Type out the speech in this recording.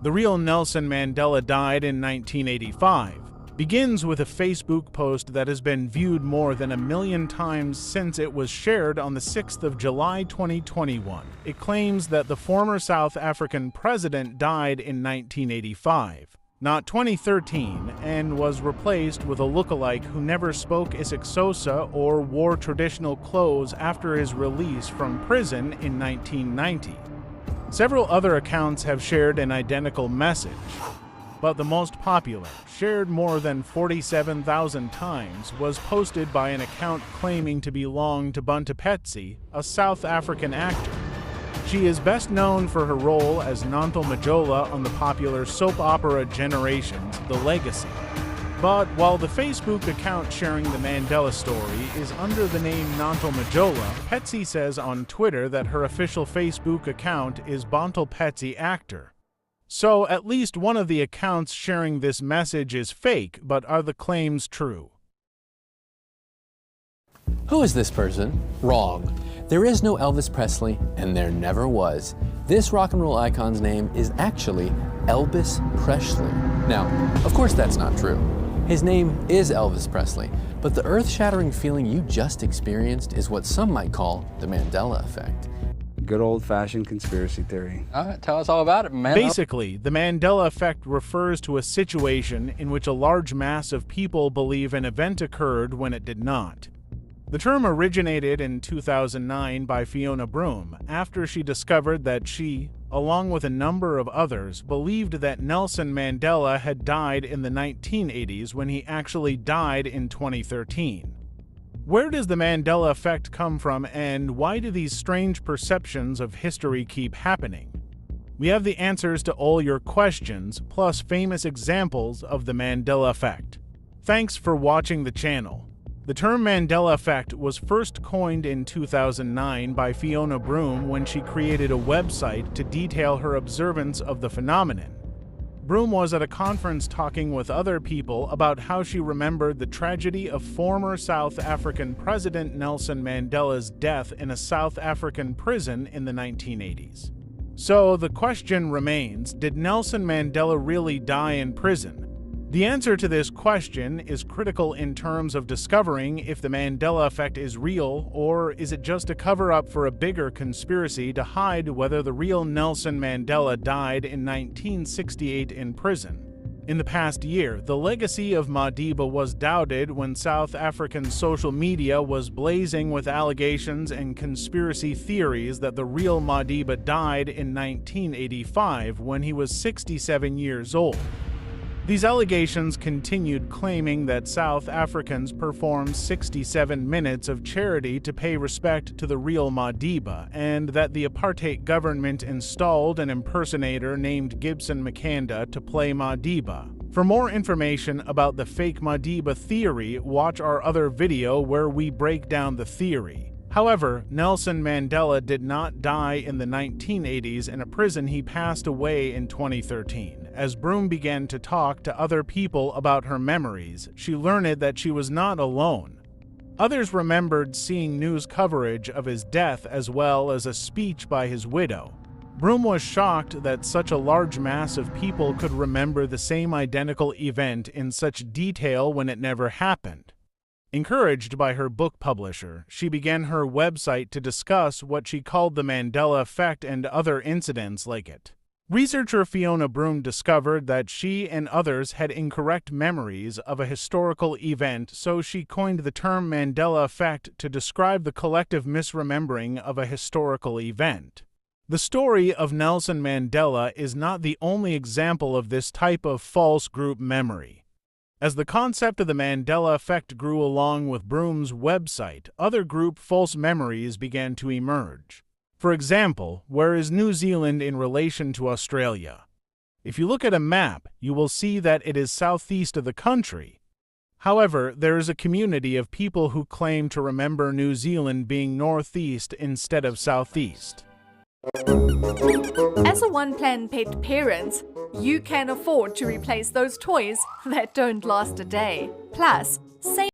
The real Nelson Mandela died in 1985 begins with a Facebook post that has been viewed more than 1 million times since it was shared on the 6th of July 2021. It claims that the former South African president died in 1985, not 2013, and was replaced with a lookalike who never spoke isiXhosa or wore traditional clothes after his release from prison in 1990. Several other accounts have shared an identical message, but the most popular, shared more than 47,000 times, was posted by an account claiming to belong to Bontepetsi, a South African actor. She is best known for her role as Nanto Majola on the popular soap opera Generations, The Legacy. But while the Facebook account sharing the Mandela story is under the name Nanto Majola, Petsy says on Twitter that her official Facebook account is Bontepetsi Actor. So at least one of the accounts sharing this message is fake, but are the claims true? Who is this person? Wrong. There is no Elvis Presley, and there never was. This rock and roll icon's name is actually Elvis Presley. Now, of course that's not true. His name is Elvis Presley, but the earth-shattering feeling you just experienced is what some might call the Mandela effect. Good old-fashioned conspiracy theory. All right, tell us all about it, man. Basically, the Mandela effect refers to a situation in which a large mass of people believe an event occurred when it did not. The term originated in 2009 by Fiona Broome after she discovered that she, along with a number of others, believed that Nelson Mandela had died in the 1980s when he actually died in 2013. Where does the Mandela effect come from, and why do these strange perceptions of history keep happening? We have the answers to all your questions, plus famous examples of the Mandela effect. Thanks for watching the channel. The term Mandela effect was first coined in 2009 by Fiona Broome when she created a website to detail her observance of the phenomenon. Broome was at a conference talking with other people about how she remembered the tragedy of former South African President Nelson Mandela's death in a South African prison in the 1980s. So the question remains, did Nelson Mandela really die in prison? The answer to this question is critical in terms of discovering if the Mandela effect is real, or is it just a cover-up for a bigger conspiracy to hide whether the real Nelson Mandela died in 1968 in prison. In the past year, the legacy of Madiba was doubted when South African social media was blazing with allegations and conspiracy theories that the real Madiba died in 1985 when he was 67 years old. These allegations continued, claiming that South Africans performed 67 minutes of charity to pay respect to the real Madiba, and that the apartheid government installed an impersonator named Gibson Makanda to play Madiba. For more information about the fake Madiba theory, watch our other video where we break down the theory. However, Nelson Mandela did not die in the 1980s in a prison. He passed away in 2013. As Broome began to talk to other people about her memories, she learned that she was not alone. Others remembered seeing news coverage of his death as well as a speech by his widow. Broome was shocked that such a large mass of people could remember the same identical event in such detail when it never happened. Encouraged by her book publisher, she began her website to discuss what she called the Mandela effect and other incidents like it. Researcher Fiona Broome discovered that she and others had incorrect memories of a historical event, so she coined the term Mandela effect to describe the collective misremembering of a historical event. The story of Nelson Mandela is not the only example of this type of false group memory. As the concept of the Mandela effect grew along with Broome's website, other group false memories began to emerge. For example, where is New Zealand in relation to Australia? If you look at a map, you will see that it is southeast of the country. However, there is a community of people who claim to remember New Zealand being northeast instead of southeast. As a one-plan pet parent, you can afford to replace those toys that don't last a day. Plus, save